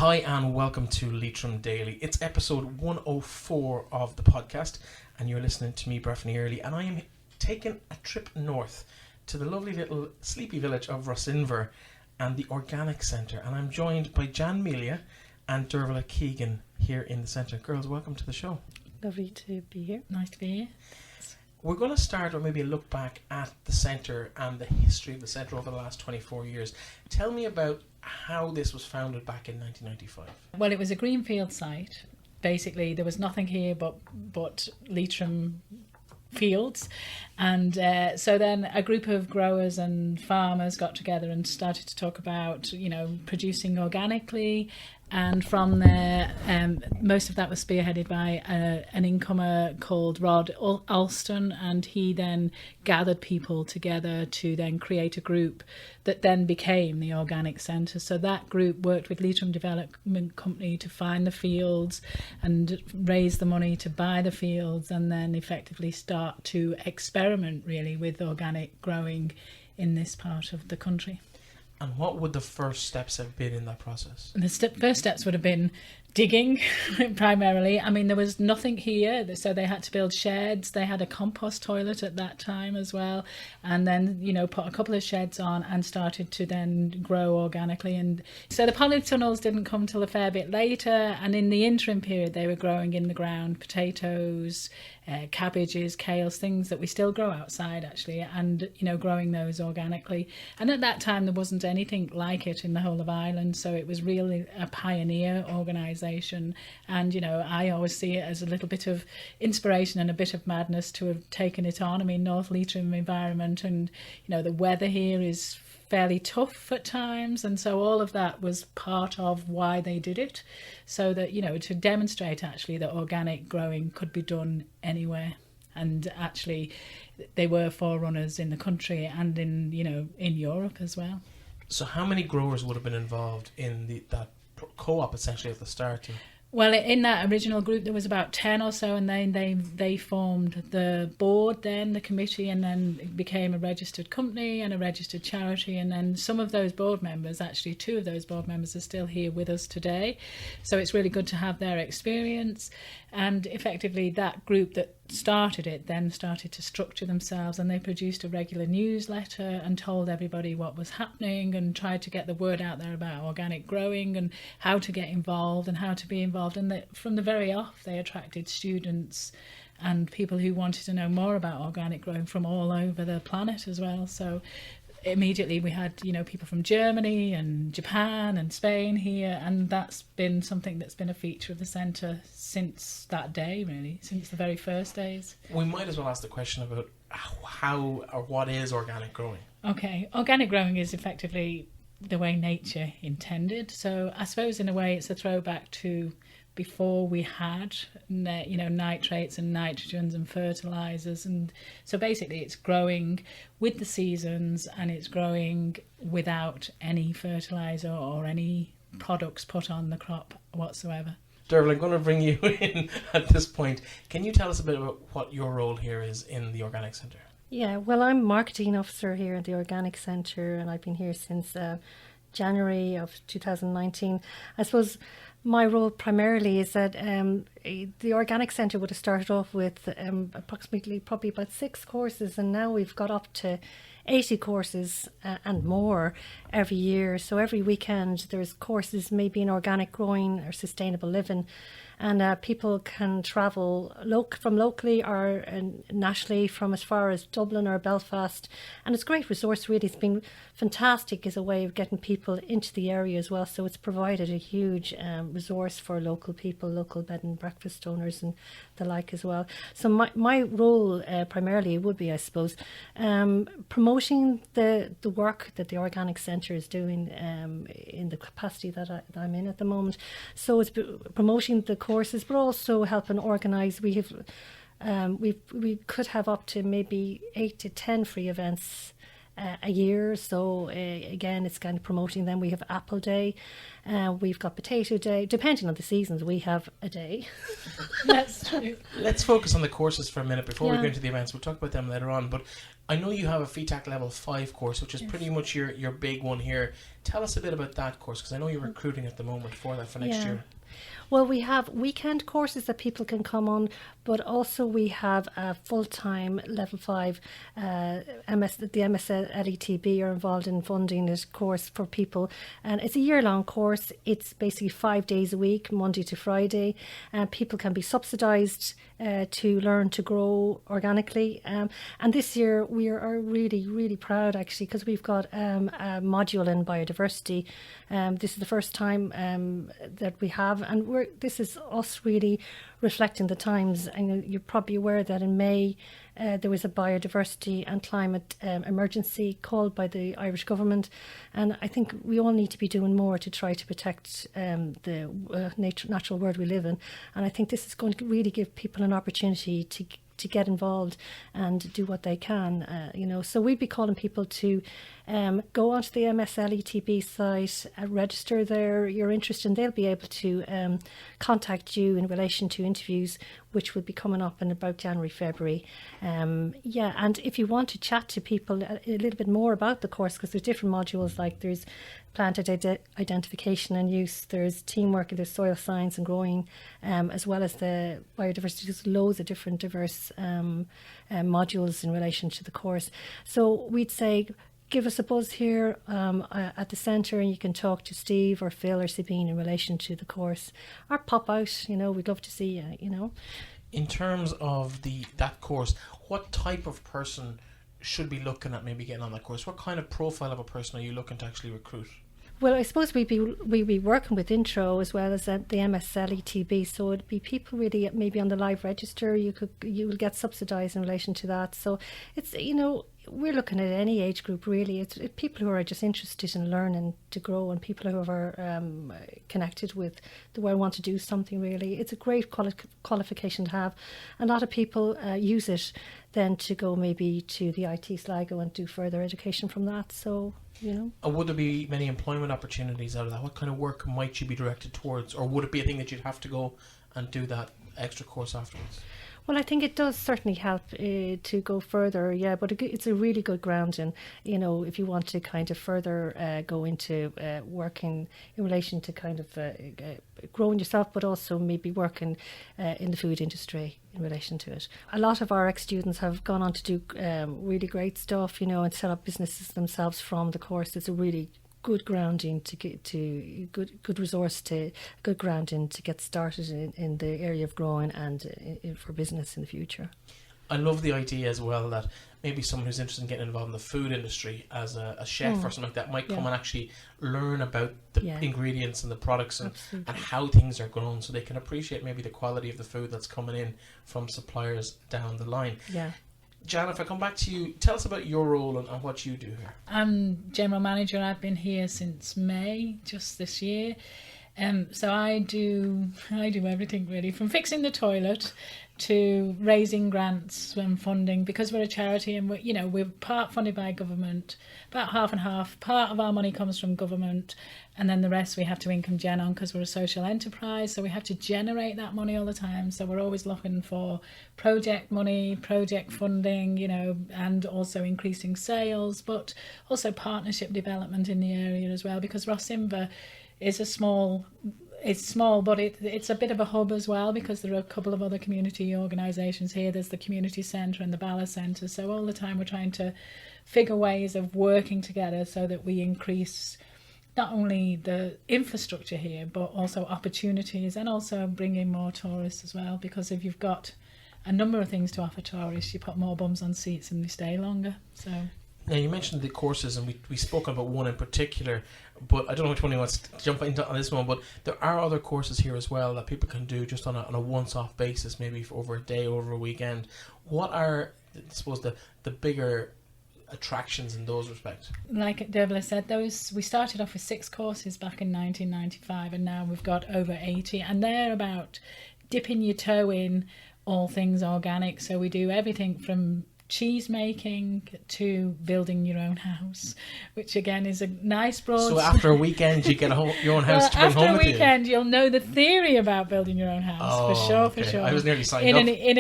Hi and welcome to Leitrim Daily. It's episode 104 of the podcast and you're listening to me, Breifne Early, and I am taking a trip north to the lovely little sleepy village of Rossinver and the Organic Centre, and I'm joined by Melia and Dervilla Keegan here in the centre. Girls, welcome to the show. Lovely to be here. Nice to be here. We're going to start with maybe a look back at the centre and the history of the centre over the last 24 years. Tell me about how this was founded back in 1995. Well, it was a greenfield site. Basically, there was nothing here but Leitrim fields. And so then a group of growers and farmers got together and started to talk about, producing organically. And from there, most of that was spearheaded by an incomer called Rod Alston, and he then gathered people together to then create a group that then became the Organic Centre. So that group worked with Leitrim Development Company to find the fields and raise the money to buy the fields, and then effectively start to experiment really with organic growing in this part of the country. And what would the first steps have been in that process? The first steps would have been digging, primarily. I mean, there was nothing here, so they had to build sheds. They had a compost toilet at that time as well. And then, put a couple of sheds on and started to then grow organically. And so the polytunnels didn't come till a fair bit later. And in the interim period, they were growing in the ground potatoes, cabbages, kales, things that we still grow outside actually, and growing those organically. And at that time there wasn't anything like it in the whole of Ireland, so it was really a pioneer organisation. And I always see it as a little bit of inspiration and a bit of madness to have taken it on. I mean, North Leitrim environment, and the weather here is fairly tough at times, and so all of that was part of why they did it, so that to demonstrate actually that organic growing could be done anywhere. And actually they were forerunners in the country and in Europe as well. So how many growers would have been involved in that co-op essentially at the start? Well, in that original group there was about 10 or so, and then they formed the board, then the committee, and then it became a registered company and a registered charity. And then some of those board members, actually 2 of those board members, are still here with us today. So it's really good to have their experience. And effectively that group that started it then started to structure themselves, and they produced a regular newsletter and told everybody what was happening and tried to get the word out there about organic growing and how to get involved and how to be involved. And from the very off they attracted students and people who wanted to know more about organic growing from all over the planet as well. So immediately we had people from Germany and Japan and Spain here, and that's been something that's been a feature of the centre since that day, really, since the very first days. We might as well ask the question about how or what is organic growing. Okay, organic growing is effectively the way nature intended. So I suppose in a way it's a throwback to before we had nitrates and nitrogens and fertilizers, and so basically it's growing with the seasons and it's growing without any fertilizer or any products put on the crop whatsoever. Dervilla, I'm going to bring you in at this point. Can you tell us a bit about what your role here is in the Organic Centre? Yeah, well, I'm marketing officer here at the Organic Centre, and I've been here since January of 2019. I suppose my role primarily is that the Organic Centre would have started off with probably about 6 courses, and now we've got up to 80 courses and more every year. So every weekend there's courses maybe in organic growing or sustainable living, and people can travel from locally or nationally from as far as Dublin or Belfast, and it's a great resource really. It's been fantastic as a way of getting people into the area as well, so it's provided a huge resource for local people, local bed and breakfast owners and the like as well. So my role primarily would be, I suppose, promoting the work that the Organic Centre is doing in the capacity that I'm in at the moment. So it's promoting the courses, but also helping organise. We could have up to maybe 8 to 10 free events a year. So again, it's kind of promoting them. We have Apple Day, we've got Potato Day. Depending on the seasons, we have a day. That's true. Let's focus on the courses for a minute before we Yeah. go into the events. We'll talk about them later on. But I know you have a FETAC Level 5 course, which is pretty much your big one here. Tell us a bit about that course, because I know you're recruiting at the moment for that for next Yeah. year. Well, we have weekend courses that people can come on, but also we have a full-time level 5 the MSLETB are involved in funding this course for people, and it's a year-long course. It's basically 5 days a week, Monday to Friday, and people can be subsidised to learn to grow organically. And this year we are really, really proud actually, because we've got a module in biodiversity. This is the first time that we have, and this is us really reflecting the times. And you're probably aware that in May there was a biodiversity and climate emergency called by the Irish government, and I think we all need to be doing more to try to protect the natural world we live in. And I think this is going to really give people an opportunity to get involved and do what they can, So we'd be calling people to go onto the MSLETB site, register there, you're interested, and they'll be able to contact you in relation to interviews, which will be coming up in about January, February. And if you want to chat to people a little bit more about the course, because there's different modules, like there's plant identification and use, there's teamwork, there's soil science and growing, as well as the biodiversity. There's loads of different diverse modules in relation to the course. So we'd say give us a buzz here at the centre, and you can talk to Steve or Phil or Sabine in relation to the course, or pop out. We'd love to see you. In terms of that course, what type of person should be looking at maybe getting on that course? What kind of profile of a person are you looking to actually recruit? Well, I suppose we'd be working with Intro as well as the MSLETB, so it'd be people really maybe on the live register. You will get subsidised in relation to that. So it's we're looking at any age group really. It's people who are just interested in learning to grow, and people who are connected with the world, want to do something really. It's a great qualification to have. A lot of people use it then to go maybe to the IT Sligo and do further education from that. So. Would there be many employment opportunities out of that? What kind of work might you be directed towards, or would it be a thing that you'd have to go and do that extra course afterwards? Well, I think it does certainly help to go further, yeah, but it's a really good grounding, if you want to kind of further go into working in relation to kind of growing yourself, but also maybe working in the food industry in relation to it. A lot of our ex-students have gone on to do really great stuff, and set up businesses themselves from the course. It's a really good grounding to get to good resource to good grounding to get started in the area of growing and for business in the future. I love the idea as well that maybe someone who's interested in getting involved in the food industry as a chef or something like that might come and actually learn about the ingredients and the products and how things are grown, so they can appreciate maybe the quality of the food that's coming in from suppliers down the line. Yeah. Jan, if I come back to you, tell us about your role and what you do here. I'm General Manager. I've been here since May, just this year. So I do everything really, from fixing the toilet to raising grants and funding, because we're a charity and we're part funded by government, about half and half. Part of our money comes from government, and then the rest we have to income gen on because we're a social enterprise, so we have to generate that money all the time. So we're always looking for project money, project funding, and also increasing sales, but also partnership development in the area as well, because Rossinver is it's small, but it's a bit of a hub as well, because there are a couple of other community organisations here. There's the community centre and the Bala Centre. So all the time we're trying to figure ways of working together so that we increase not only the infrastructure here, but also opportunities, and also bringing more tourists as well. Because if you've got a number of things to offer tourists, you put more bums on seats and they stay longer. So. Now, you mentioned the courses, and we spoke about one in particular, but I don't know which one you want to jump into on this one, but there are other courses here as well that people can do just on a once-off basis, maybe for over a day, over a weekend. What are, I suppose, the bigger attractions in those respects? Like Dervilla said, we started off with 6 courses back in 1995, and now we've got over 80, and they're about dipping your toe in all things organic. So we do everything from cheese making to building your own house, which again is a nice broad. So after a weekend, you get your own house to bring home with you. After a weekend, you'll know the theory about building your own house for sure. I was nearly signed up in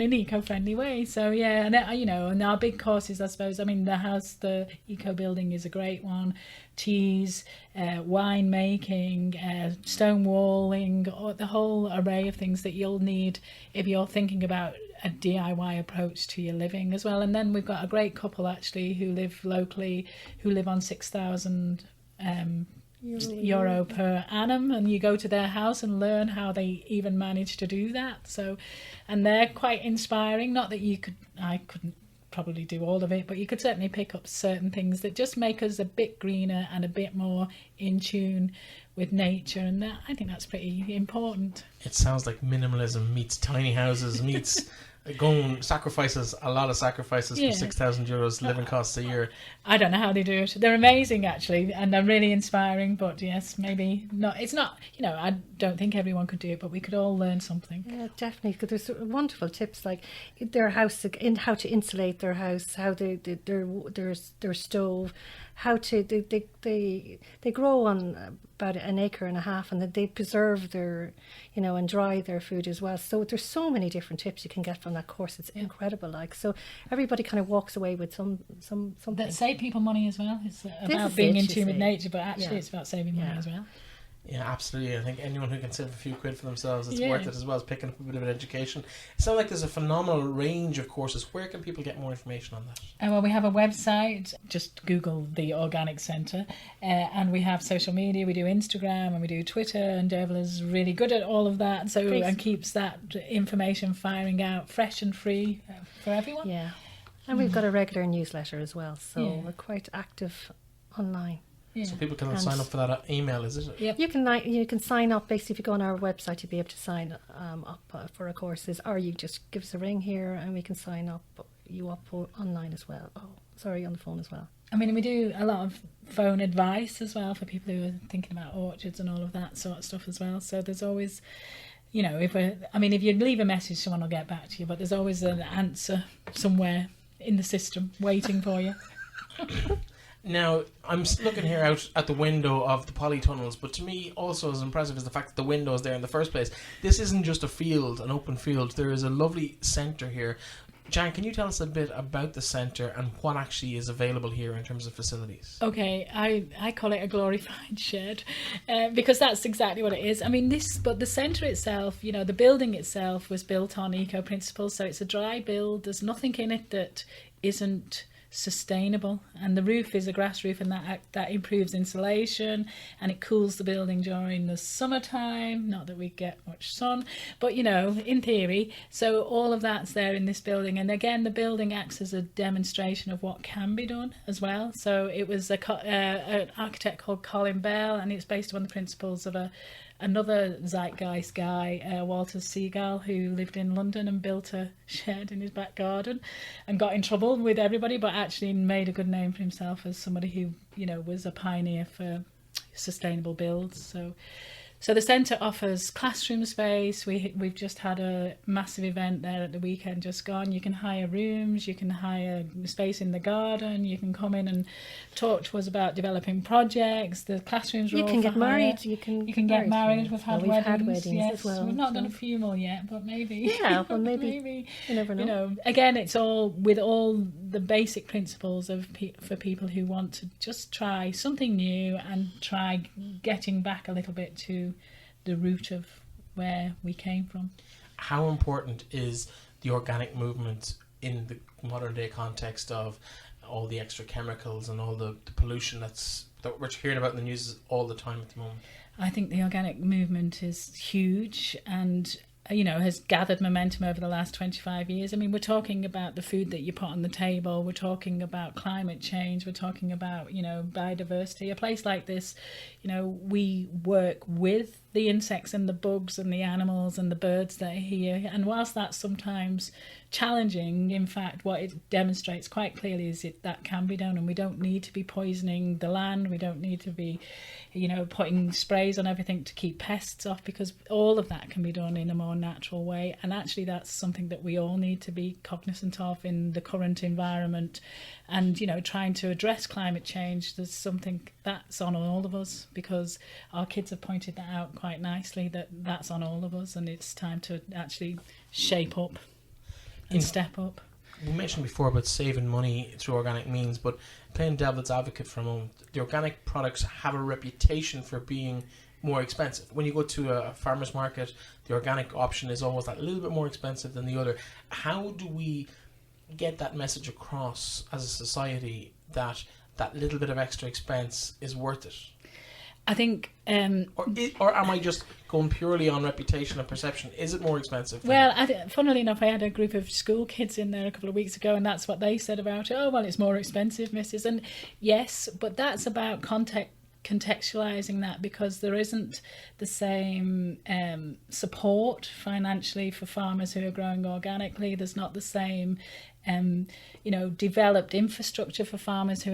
an eco-friendly way. So yeah, and and our big courses, I suppose. I mean, the eco building is a great one. Cheese, wine making, stone walling, the whole array of things that you'll need if you're thinking about a DIY approach to your living as well. And then we've got a great couple actually who live locally, who live on 6,000 euro per annum, and you go to their house and learn how they even manage to do that. So, and they're quite inspiring. Not that I couldn't probably do all of it, but you could certainly pick up certain things that just make us a bit greener and a bit more in tune with nature, and I think that's pretty important. It sounds like minimalism meets tiny houses meets sacrifices a lot of sacrifices for 6,000 euros living costs a year. I don't know how they do it. They're amazing actually, and they're really inspiring. But yes, maybe not. It's not. I don't think everyone could do it, but we could all learn something. Yeah, definitely. Because there's wonderful tips like their house, in how to insulate their house, how their stove, how to they grow on about an acre and a half, and they preserve their and dry their food as well. So there's so many different tips you can get from that course. It's incredible. So everybody kind of walks away with something that save people money as well. It's about being in tune with nature, but actually it's about saving money as well. Yeah, absolutely. I think anyone who can save a few quid for themselves, it's worth it, as well as picking up a bit of an education. It sounds like there's a phenomenal range of courses. Where can people get more information on that? Well, we have a website. Just Google the Organic Centre. And we have social media. We do Instagram and we do Twitter. And Dervilla's really good at all of that. And keeps that information firing out fresh and free for everyone. Yeah. And we've got a regular newsletter as well. So we're quite active online. Yeah. So people can sign up for that email, is it? Yep. You can sign up. Basically, if you go on our website, you'll be able to sign up for our courses, or you just give us a ring here and we can sign you up online as well. On the phone as well. I mean, we do a lot of phone advice as well for people who are thinking about orchards and all of that sort of stuff as well. So there's always, if you leave a message, someone will get back to you, but there's always an answer somewhere in the system waiting for you. Now, I'm looking here out at the window of the polytunnels, but to me also as impressive is the fact that the window is there in the first place. This isn't just a field, an open field. There is a lovely centre here. Jan, can you tell us a bit about the centre and what actually is available here in terms of facilities? Okay, I call it a glorified shed because that's exactly what it is. I mean, but the centre itself, the building itself was built on eco principles, so it's a dry build. There's nothing in it that isn't sustainable, and the roof is a grass roof, and that improves insulation and it cools the building during the summertime. Not that we get much sun, but in theory. So all of that's there in this building, and again the building acts as a demonstration of what can be done as well. So it was an architect called Colin Bell, and it's based on the principles of another zeitgeist guy, Walter Seagal, who lived in London and built a shed in his back garden and got in trouble with everybody, but actually made a good name for himself as somebody who, was a pioneer for sustainable builds. So the centre offers classroom space. We've just had a massive event there at the weekend just gone. You can hire rooms, you can hire space in the garden, you can come in and talk to us about developing projects. The classrooms are all for hire. You can get married. You can get married. We've had weddings. Yes, as well. We've not done a funeral more yet, but maybe. Yeah, well, maybe. You never know. Again, it's all with all the basic principles for people who want to just try something new and try getting back a little bit to the root of where we came from. How important is the organic movement in the modern day context of all the extra chemicals and all the pollution that we're hearing about in the news all the time at the moment? I think the organic movement is huge and has gathered momentum over the last 25 years. I mean, we're talking about the food that you put on the table. We're talking about climate change. We're talking about, biodiversity. A place like this, we work with the insects and the bugs and the animals and the birds that are here. And whilst that's sometimes challenging. In fact, what it demonstrates quite clearly is that can be done, and we don't need to be poisoning the land. We don't need to be, putting sprays on everything to keep pests off, because all of that can be done in a more natural way. And actually, that's something that we all need to be cognizant of in the current environment. And, trying to address climate change, there's something that's on all of us, because our kids have pointed that out quite nicely, that's on all of us, and it's time to actually shape up and step up. We mentioned before about saving money through organic means, but playing devil's advocate for a moment, the organic products have a reputation for being more expensive. When you go to a farmer's market, the organic option is always that little bit more expensive than the other. How do we get that message across as a society that that little bit of extra expense is worth it? I think... or am I just going purely on reputation and perception? Is it more expensive? Well, funnily enough, I had a group of school kids in there a couple of weeks ago, and that's what they said about it. Oh, well, it's more expensive, missus. And yes, but that's about contextualising that, because there isn't the same support financially for farmers who are growing organically. There's not the same developed infrastructure for farmers who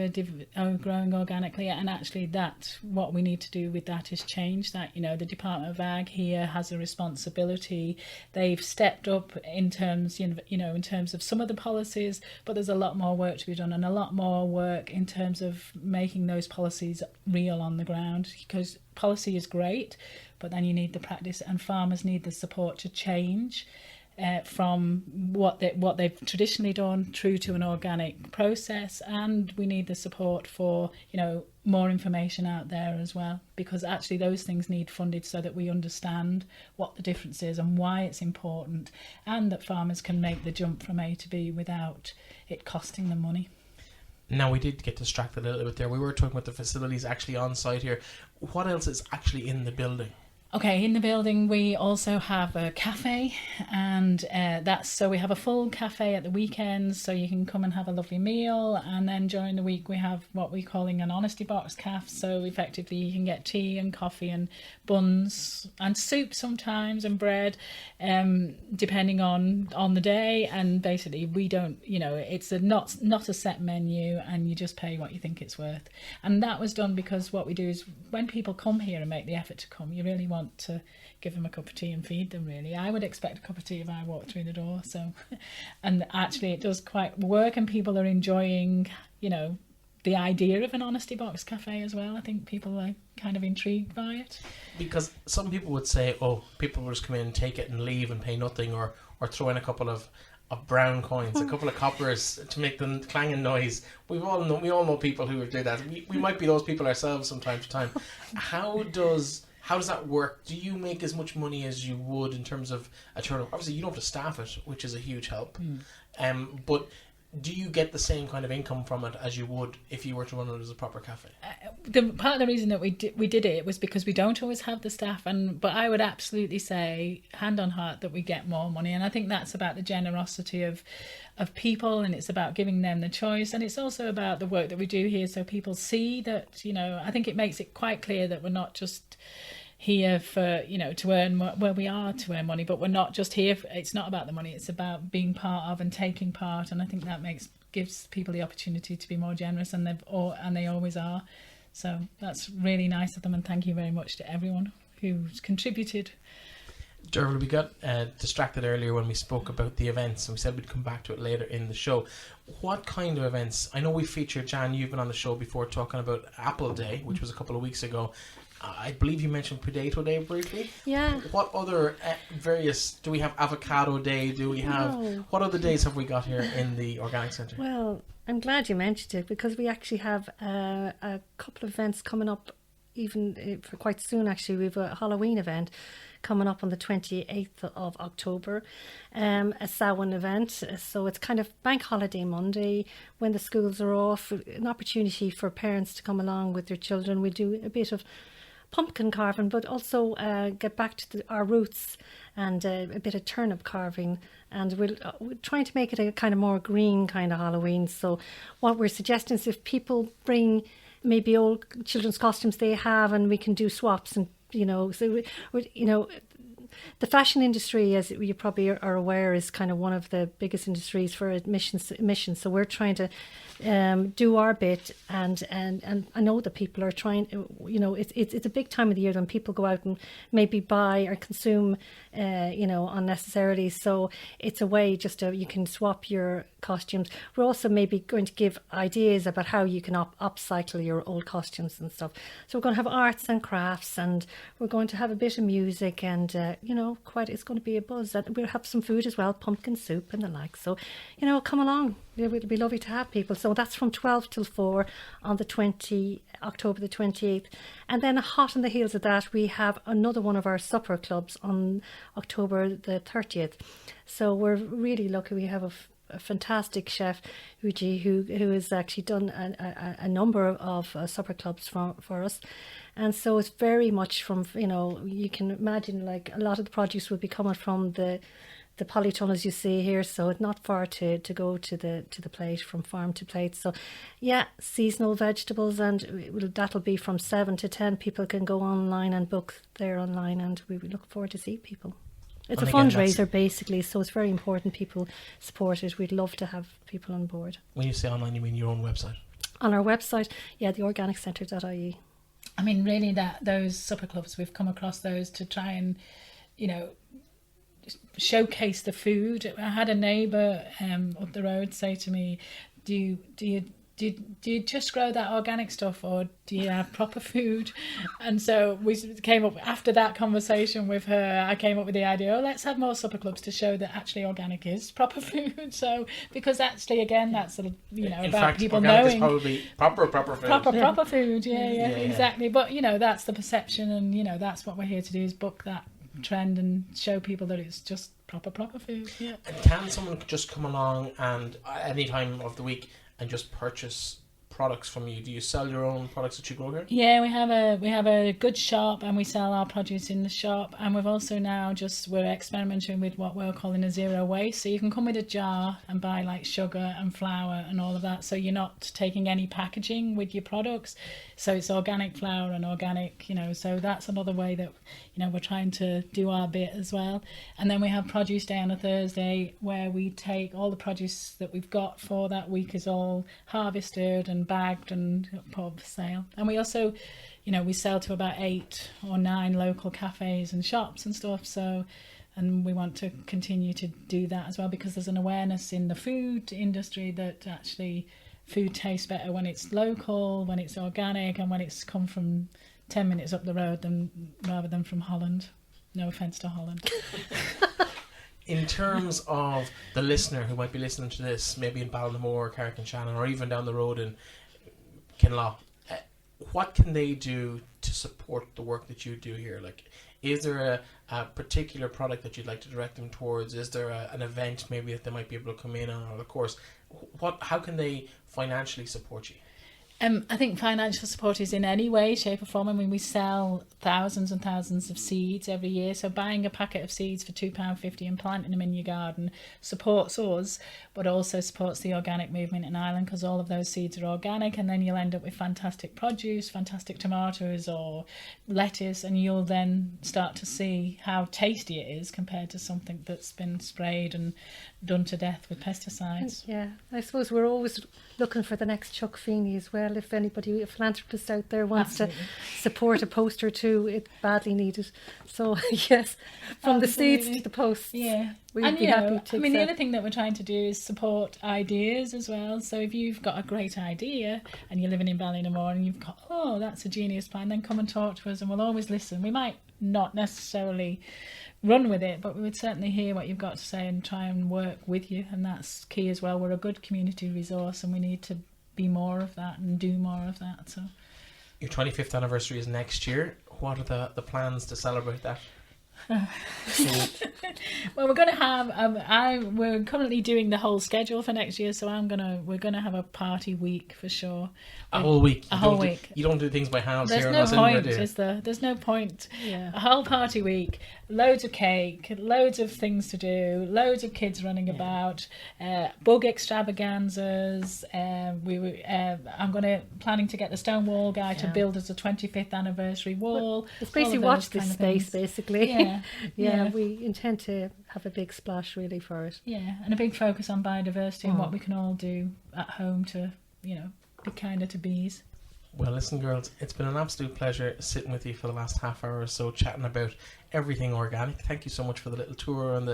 are growing organically, and actually that's what we need to do with that is change that. The Department of Ag here has a responsibility. They've stepped up in terms of some of the policies, but there's a lot more work to be done, and a lot more work in terms of making those policies real on the ground, because policy is great, but then you need the practice, and farmers need the support to change from what they've traditionally done through to an organic process. And we need the support for more information out there as well, because actually those things need funded so that we understand what the difference is and why it's important, and that farmers can make the jump from A to B without it costing them money. Now, we did get distracted a little bit there. We were talking about the facilities actually on site here. What else is actually in the building? Okay, in the building we also have a cafe, and so we have a full cafe at the weekends, so you can come and have a lovely meal, and then during the week we have what we're calling an honesty box cafe, so effectively you can get tea and coffee and buns and soup sometimes and bread, depending on the day, and basically we don't, it's not a set menu, and you just pay what you think it's worth. And that was done because what we do is when people come here and make the effort to come, you really want to give them a cup of tea and feed them, really. I would expect a cup of tea if I walked through the door. So, and actually it does quite work, and people are enjoying, the idea of an honesty box cafe as well. I think people are kind of intrigued by it. Because some people would say, people will just come in, take it and leave and pay nothing, or throw in a couple of brown coins, a couple of coppers to make the clanging noise. We all know people who would do that. We might be those people ourselves from time to time. How does that work? Do you make as much money as you would in terms of a turnover? Obviously, you don't have to staff it, which is a huge help. But do you get the same kind of income from it as you would if you were to run it as a proper cafe? Part of the reason that we did it was because we don't always have the staff, but I would absolutely say, hand on heart, that we get more money. And I think that's about the generosity of people, and it's about giving them the choice, and it's also about the work that we do here, so people see that, I think it makes it quite clear that we're not just here for, to earn, well, we are to earn money, but we're not just here it's not about the money, it's about being part of and taking part. And I think that gives people the opportunity to be more generous, and they always are. So that's really nice of them, and thank you very much to everyone who's contributed. Dervilla, we got distracted earlier when we spoke about the events, and we said we'd come back to it later in the show. What kind of events? I know we featured, Jan, you've been on the show before talking about Apple Day, which was a couple of weeks ago. I believe you mentioned Potato Day briefly. Yeah. What other do we have? Avocado Day? What other days have we got here in the Organic Centre? Well, I'm glad you mentioned it, because we actually have a couple of events coming up, even for quite soon. Actually, we have a Halloween event coming up on the 28th of October, a Samhain event. So it's kind of bank holiday Monday when the schools are off, an opportunity for parents to come along with their children. We do a bit of pumpkin carving, but also get back to our roots, and a bit of turnip carving, and we're trying to make it a kind of more green kind of Halloween. So what we're suggesting is if people bring maybe old children's costumes they have, and we can do swaps, and so the fashion industry, as you probably are aware, is kind of one of the biggest industries for emissions. So we're trying to do our bit, and I know that people are trying. It's a big time of the year when people go out and maybe buy or consume, unnecessarily. So it's a way just to, you can swap your costumes. We're also maybe going to give ideas about how you can upcycle your old costumes and stuff. So we're going to have arts and crafts, and we're going to have a bit of music, and it's going to be a buzz. And we'll have some food as well, pumpkin soup and the like. So, come along. It would be lovely to have people. So that's from 12 till 4 on October the 28th. And then hot on the heels of that, we have another one of our supper clubs on October the 30th. So we're really lucky. We have a fantastic chef, Uji, who has actually done a number of supper clubs for us. And so it's very much from, you can imagine, like, a lot of the produce will be coming from the polytunnels you see here, so it's not far to go to the plate, from farm to plate. So yeah, seasonal vegetables, and that'll be from 7 to 10. People can go online and book there online, and we look forward to see people. It's a fundraiser basically, so it's very important people support it. We'd love to have people on board. When you say online, you mean your own website? On our website, yeah, theorganiccentre.ie. I mean, really, those supper clubs, we've come across those to try and, showcase the food. I had a neighbour up the road say to me, do you just grow that organic stuff, or do you have proper food? And so we came up, after that conversation with her, I came up with the idea, let's have more supper clubs to show that actually organic is proper food. So, because actually, again, that's in about fact, people organic knowing is probably proper food. Proper food, yeah, exactly. But that's the perception, and that's what we're here to do, is book that trend and show people that it's just proper food. Yeah. And can someone just come along and any time of the week and just purchase products from you? Do you sell your own products that you grow here? Yeah, we have a good shop, and we sell our produce in the shop. And we've also now we're experimenting with what we're calling a zero waste. So you can come with a jar and buy like sugar and flour and all of that. So you're not taking any packaging with your products. So it's organic flour and organic, so that's another way that, we're trying to do our bit as well. And then we have produce day on a Thursday, where we take all the produce that we've got for that week is all harvested and bagged and put up for sale. And we also, we sell to about 8 or 9 local cafes and shops and stuff. So, and we want to continue to do that as well, because there's an awareness in the food industry that actually food tastes better when it's local, when it's organic, and when it's come from 10 minutes up the road rather than from Holland. No offence to Holland. In terms of the listener who might be listening to this, maybe in Ballinamore, Carrick-on-Shannon, or even down the road in Kinlough, what can they do to support the work that you do here? Like, is there a particular product that you'd like to direct them towards? Is there an event maybe that they might be able to come in on, or a course? How can they financially support you? I think financial support is in any way, shape or form. I mean, we sell thousands and thousands of seeds every year. So buying a packet of seeds for £2.50 and planting them in your garden supports us, but also supports the organic movement in Ireland, because all of those seeds are organic, and then you'll end up with fantastic produce, fantastic tomatoes or lettuce, and you'll then start to see how tasty it is compared to something that's been sprayed and done to death with pesticides. Yeah, I suppose we're always looking for the next Chuck Feeney as well. If anybody, a philanthropist out there wants to support a post or two, it's badly needed. So yes, from the seeds to the posts. Yeah. We'd be happy to. I mean, the other thing that we're trying to do is support ideas as well. So if you've got a great idea and you're living in Ballinamore and you've got, that's a genius plan, then come and talk to us, and we'll always listen. We might not necessarily run with it, but we would certainly hear what you've got to say and try and work with you, and that's key as well. We're a good community resource, and we need to be more of that and do more of that. So your 25th anniversary is next year. What are the plans to celebrate that? Well, we're going to have we're currently doing the whole schedule for next year, so we're gonna have a party week for sure. A whole week. You don't do things by halves. There's here no point, is there? There's no point. Yeah. A whole party week, loads of cake, loads of things to do, loads of kids running about, bug extravaganzas. I'm planning to get the stone wall guy to build us a 25th anniversary wall. It's basically watch this space, basically. Yeah. Yeah, we intend to have a big splash really for it. Yeah, and a big focus on biodiversity and what we can all do at home to, you know, be kinder to bees. Well, listen, girls, it's been an absolute pleasure sitting with you for the last half hour or so, chatting about everything organic. Thank you so much for the little tour and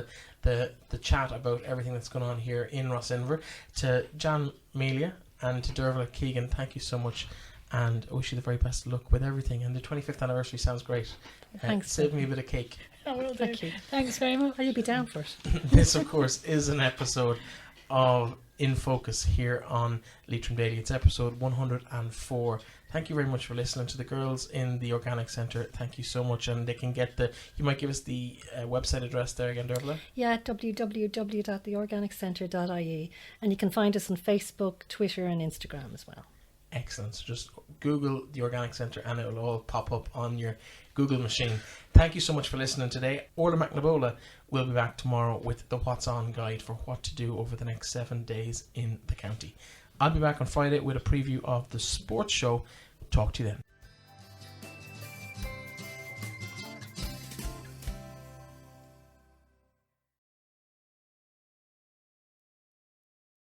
the chat about everything that's going on here in Rossinver. To John, Melia, and to Dervilla, Keegan, thank you so much, and I wish you the very best of luck with everything. And the 25th anniversary sounds great. Thanks. Save me a bit of cake. I will do. Thank you. Thanks very much. Will you be down for it? This, of course, is an episode of In Focus here on Leitrim Daily. It's episode 104. Thank you very much for listening. To the girls in the Organic Centre, thank you so much. And they can get you might give us the website address there again, Dervilla? Yeah, www.theorganiccentre.ie, and you can find us on Facebook, Twitter and Instagram as well. Excellent. So just Google the Organic Centre and it will all pop up on your Google machine. Thank you so much for listening today. Orla McNabola will be back tomorrow with the What's On guide for what to do over the next 7 days in the county. I'll be back on Friday with a preview of the sports show. Talk to you then.